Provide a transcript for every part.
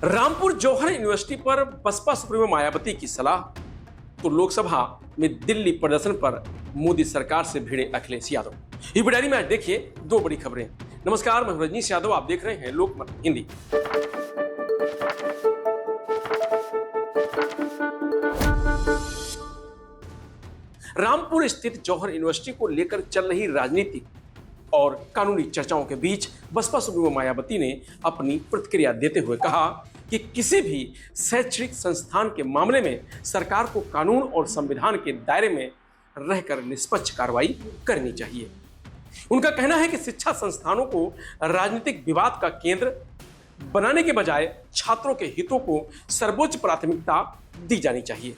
रामपुर जौहर university पर Baspa supremo Mayawati की सलाह, तो लोकसभा में दिल्ली प्रदर्शन पर मोदी सरकार से भिड़े अखिलेश यादव। यूपी डायरी में आज देखिए दो बड़ी खबरें। नमस्कार, मैं रजनीश यादव, आप देख रहे हैं लोकमत हिंदी। रामपुर स्थित जौहर यूनिवर्सिटी को लेकर चल रही राजनीतिक और कानूनी चर्चाओं के बीच बसपा सुप्रीमो मायावती ने अपनी प्रतिक्रिया देते हुए कहा कि किसी भी शैक्षणिक संस्थान के मामले में सरकार को कानून और संविधान के दायरे में रहकर निष्पक्ष कार्रवाई करनी चाहिए। उनका कहना है कि शिक्षा संस्थानों को राजनीतिक विवाद का केंद्र बनाने के बजाय छात्रों के हितों को सर्वोच्च प्राथमिकता दी जानी चाहिए।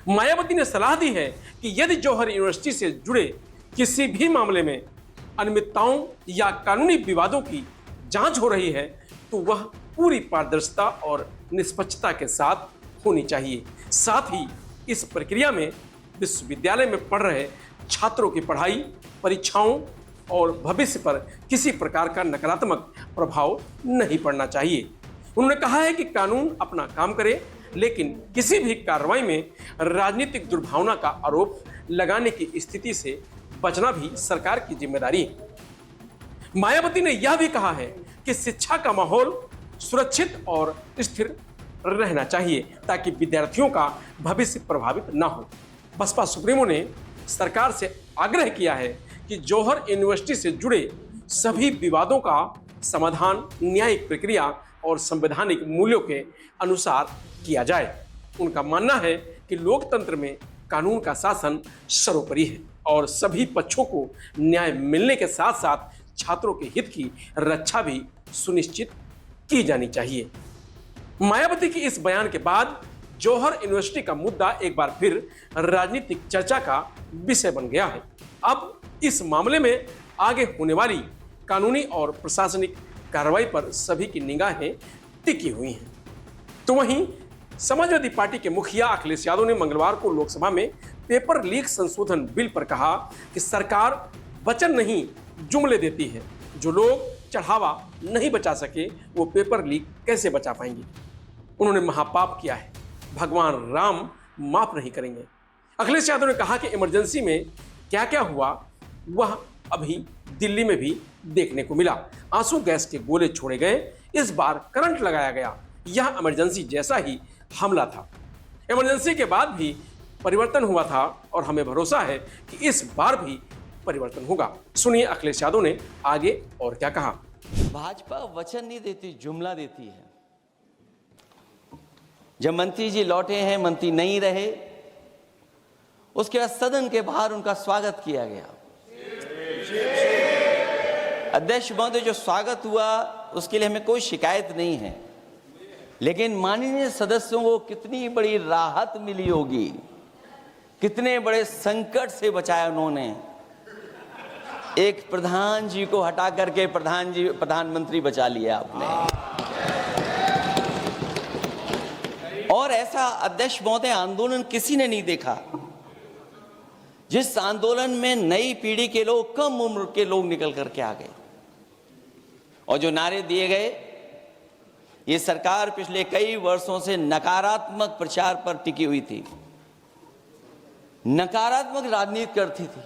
मायावती ने सलाह दी है कि यदि जौहर यूनिवर्सिटी से जुड़े किसी भी मामले में अनियमितताओं या कानूनी विवादों की जांच हो रही है तो वह पूरी पारदर्शिता और निष्पक्षता के साथ होनी चाहिए। साथ ही इस प्रक्रिया में विश्वविद्यालय में पढ़ रहे छात्रों की पढ़ाई, परीक्षाओं और भविष्य पर किसी प्रकार का नकारात्मक प्रभाव नहीं पड़ना चाहिए। उन्होंने कहा है कि कानून अपना काम करे, लेकिन किसी भी कार्रवाई में राजनीतिक दुर्भावना का आरोप लगाने की स्थिति से बचना भी सरकार की जिम्मेदारी है। मायावती ने यह भी कहा है कि शिक्षा का माहौल सुरक्षित और स्थिर रहना चाहिए ताकि विद्यार्थियों का भविष्य प्रभावित न हो। बसपा सुप्रीमो ने सरकार से आग्रह किया है कि जौहर यूनिवर्सिटी से जुड़े सभी विवादों का समाधान न्यायिक प्रक्रिया और संवैधानिक मूल्यों के अनुसार किया जाए। उनका मानना है कि लोकतंत्र में कानून का शासन सर्वोपरि है और सभी पक्षों को न्याय मिलने के साथ साथ छात्रों के हित की रक्षा भी सुनिश्चित की जानी चाहिए। मायावती की इस बयान के बाद जौहर यूनिवर्सिटी का मुद्दा एक बार फिर राजनीतिक चर्चा का विषय बन गया है। अब इस मामले में आगे होने वाली कानूनी और प्रशासनिक कार्रवाई पर सभी की निगाहें टिकी हुई हैं। तो वहीं समाजवादी पार्टी के मुखिया अखिलेश यादव ने मंगलवार को लोकसभा में पेपर लीक संशोधन बिल पर कहा कि सरकार वचन नहीं जुमले देती है। जो लोग चढ़ावा नहीं बचा सके वो पेपर लीक कैसे बचा पाएंगे। उन्होंने महापाप किया है, भगवान राम माफ नहीं करेंगे। अखिलेश यादव ने कहा कि इमरजेंसी में क्या क्या हुआ वह अभी दिल्ली में भी देखने को मिला। आंसू गैस के गोले छोड़े गए, इस बार करंट लगाया गया। यह इमरजेंसी जैसा ही हमला था। इमरजेंसी के बाद भी परिवर्तन हुआ था और हमें भरोसा है कि इस बार भी परिवर्तन होगा। सुनिए अखिलेश यादव ने आगे और क्या कहा। भाजपा वचन नहीं देती, जुमला देती है। जब मंत्री जी लौटे हैं, मंत्री नहीं रहे, उसके बाद सदन के बाहर उनका स्वागत किया गया। अध्यक्ष महोदय, जो स्वागत हुआ उसके लिए हमें कोई शिकायत नहीं है, लेकिन माननीय सदस्यों को कितनी बड़ी राहत मिली होगी, कितने बड़े संकट से बचाया उन्होंने। एक प्रधान जी को हटा करके प्रधानमंत्री बचा लिया आपने। और ऐसा अध्यक्ष महोदय आंदोलन किसी ने नहीं देखा, जिस आंदोलन में नई पीढ़ी के लोग, कम उम्र के लोग निकल करके आ गए और जो नारे दिए गए। ये सरकार पिछले कई वर्षों से नकारात्मक प्रचार पर टिकी हुई थी, नकारात्मक राजनीति करती थी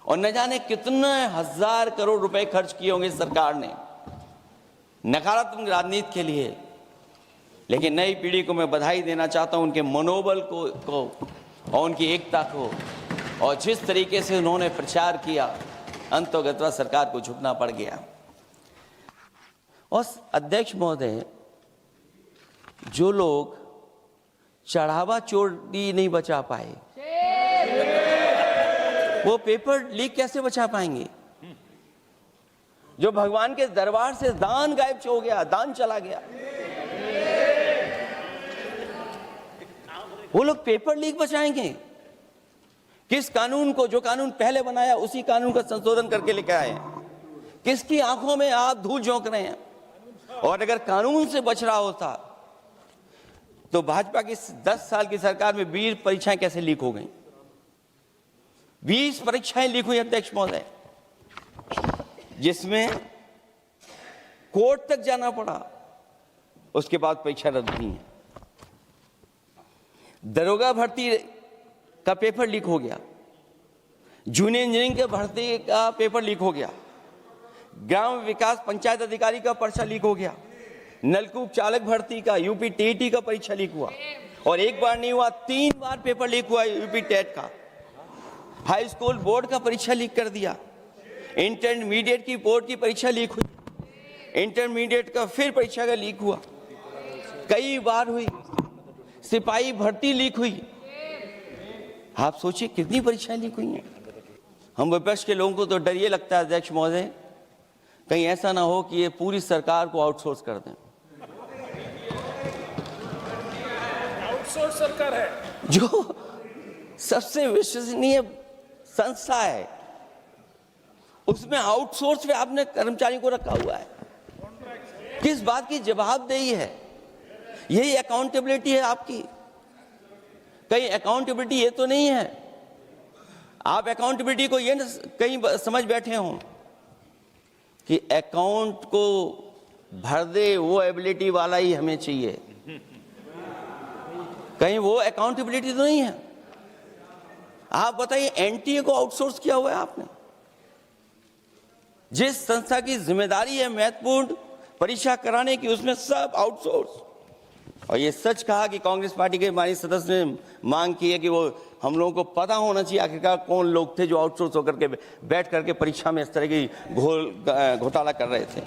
और न जाने कितने हजार करोड़ रुपए खर्च किए होंगे सरकार ने नकारात्मक राजनीति के लिए। लेकिन नई पीढ़ी को मैं बधाई देना चाहता हूं, उनके मनोबल को और उनकी एकता को, और जिस तरीके से उन्होंने प्रचार किया, अंततः सरकार को झुकना पड़ गया। और अध्यक्ष महोदय, जो लोग चढ़ावा चोरी नहीं बचा पाए वो पेपर लीक कैसे बचा पाएंगे। जो भगवान के दरबार से दान गायब हो गया, दान चला गया, वो लोग पेपर लीक बचाएंगे। किस कानून को, जो कानून पहले बनाया उसी कानून का संशोधन करके लेकर आए। किसकी आंखों में आप धूल झोंक रहे हैं। और अगर कानून से बच रहा होता तो भाजपा की 10 साल की सरकार में 20 परीक्षाएं कैसे लीक हो गई। 20 परीक्षाएं लीक हुई अध्यक्ष महोदय, जिसमें कोर्ट तक जाना पड़ा। उसके बाद परीक्षा रद्द हुई है। दरोगा भर्ती का पेपर लीक हो गया, जूनियर इंजीनियरिंग के भर्ती का पेपर लीक हो गया, ग्राम विकास पंचायत अधिकारी का पर्चा लीक हो गया, नलकूप चालक भर्ती का यूपी टीईटी का परीक्षा लीक हुआ, और एक बार नहीं हुआ 3 बार पेपर लीक हुआ यूपी टेट का। हाई स्कूल बोर्ड का परीक्षा लीक कर दिया, इंटरमीडिएट की बोर्ड की परीक्षा लीक हुई, इंटरमीडिएट का फिर परीक्षा का लीक हुआ, कई बार हुई, सिपाही भर्ती लीक हुई। आप सोचिए कितनी परीक्षाएं लीक हुई हैं। हम विपक्ष के लोगों को तो डर ये लगता है अध्यक्ष महोदय, कहीं ऐसा ना हो कि ये पूरी सरकार को आउटसोर्स कर दें। आउटसोर्स सरकार है जो सबसे विश्वसनीय संस्था है, उसमें आउटसोर्स पे आपने कर्मचारियों को रखा हुआ है। किस बात की जवाबदेही है? यही अकाउंटेबिलिटी है आपकी? कहीं अकाउंटेबिलिटी ये तो नहीं है आप अकाउंटेबिलिटी को ये कहीं समझ बैठे हों कि अकाउंट को भर दे वो एबिलिटी वाला ही हमें चाहिए? कहीं वो अकाउंटेबिलिटी तो नहीं है? आप बताइए, एनटीए को आउटसोर्स किया हुआ है आपने। जिस संस्था की जिम्मेदारी है महत्वपूर्ण परीक्षा कराने की, उसमें सब आउटसोर्स। और ये सच कहा कि कांग्रेस पार्टी के माननीय सदस्य ने मांग की है कि वो हम लोगों को पता होना चाहिए आखिरकार कौन लोग थे जो आउटसोर्स होकर के बैठ करके परीक्षा में इस तरह की घोटाला कर रहे थे।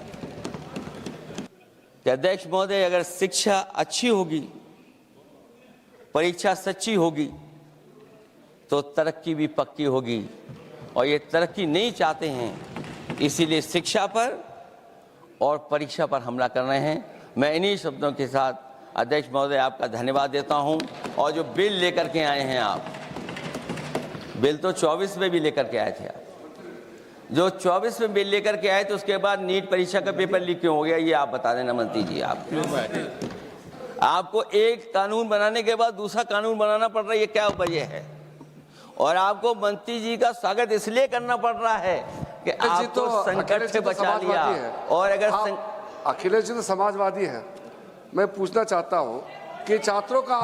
अध्यक्ष महोदय, अगर शिक्षा अच्छी होगी, परीक्षा सच्ची होगी, तो तरक्की भी पक्की होगी। और ये तरक्की नहीं चाहते हैं, इसीलिए शिक्षा पर और परीक्षा पर हमला कर रहे हैं। मैं इन्हीं शब्दों के साथ अध्यक्ष महोदय आपका धन्यवाद देता हूं। और जो बिल लेकर के आए हैं आप, बिल तो 24 में भी लेकर के आए थे आप, जो 24 में बिल लेकर के आए थे, उसके बाद नीट परीक्षा का पेपर लीक क्यों हो गया, ये आप बता देना मंत्री जी। आपको एक कानून बनाने के बाद दूसरा कानून बनाना पड़ रहा है, ये क्या वजह है? और आपको मंत्री जी का स्वागत इसलिए करना पड़ रहा है कि आपको संकट से बचा लिया। और अगर अखिलेश जी तो समाजवादी है। मैं पूछना चाहता हूं कि छात्रों का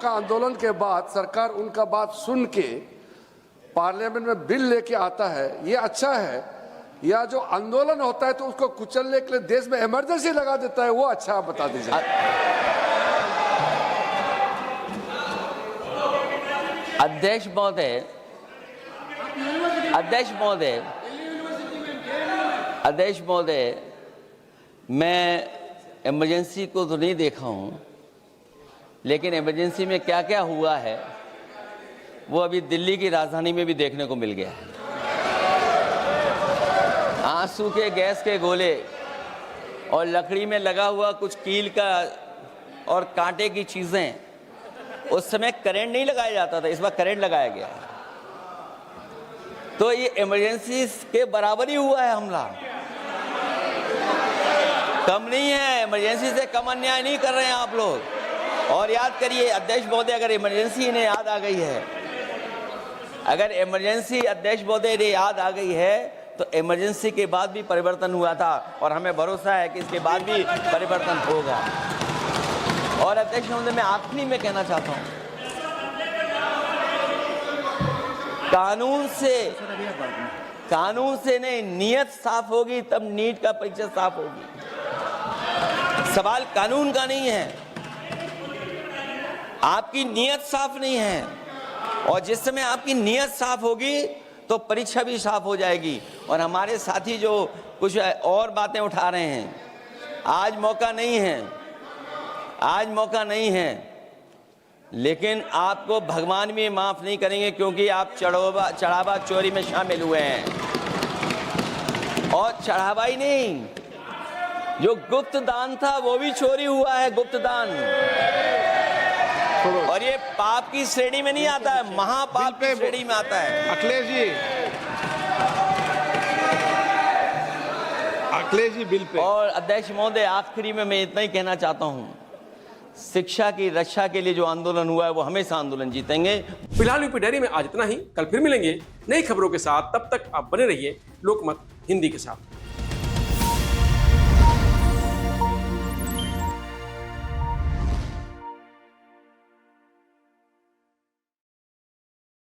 आंदोलन के बाद सरकार उनका बात सुन के पार्लियामेंट में बिल लेके आता है, ये अच्छा है? या जो आंदोलन होता है तो उसको कुचलने के लिए देश में इमरजेंसी लगा देता है, वो अच्छा? आप बता दीजिए। अध्यक्ष महोदय, मैं इमरजेंसी को तो नहीं देखा हूँ, लेकिन इमरजेंसी में क्या क्या हुआ है वो अभी दिल्ली की राजधानी में भी देखने को मिल गया है। आंसू के गैस के गोले और लकड़ी में लगा हुआ कुछ कील का और कांटे की चीज़ें, उस समय करंट नहीं लगाया जाता था, इस बार करंट लगाया गया। तो ये इमरजेंसी के बराबर ही हुआ है हमला, कम नहीं है। इमरजेंसी से कम अन्याय नहीं कर रहे हैं आप लोग। और याद करिए अध्यक्ष महोदय, अगर इमरजेंसी इन्हें याद आ गई है, अगर इमरजेंसी अध्यक्ष महोदय इन्हें याद आ गई है, तो इमरजेंसी के बाद भी परिवर्तन हुआ था और हमें भरोसा है कि इसके बाद भी परिवर्तन होगा। और अध्यक्ष महोदय, मैं आखिरी में कहना चाहता हूं, कानून से नहीं, नियत साफ होगी तब नीट का परीक्षा साफ होगी। सवाल कानून का नहीं है, आपकी नियत साफ नहीं है। और जिस समय आपकी नियत साफ होगी तो परीक्षा भी साफ हो जाएगी। और हमारे साथी जो कुछ और बातें उठा रहे हैं, आज मौका नहीं है, लेकिन आपको भगवान भी माफ नहीं करेंगे, क्योंकि आप चढ़ावा चोरी में शामिल हुए हैं। और चढ़ावा ही नहीं, जो गुप्त दान था वो भी चोरी हुआ है, गुप्त दान। और ये पाप की श्रेणी में नहीं आता है, महापाप की श्रेणी में आता है। Akhilesh ji bill pay. और अध्यक्ष महोदय, आखिरी में मैं इतना ही कहना चाहता हूं, शिक्षा की रक्षा के लिए जो आंदोलन हुआ है वो हमेशा आंदोलन जीतेंगे। फिलहाल यूपी डायरी में आज इतना ही। कल फिर मिलेंगे नई खबरों के साथ। तब तक आप बने रहिए लोकमत हिंदी के साथ।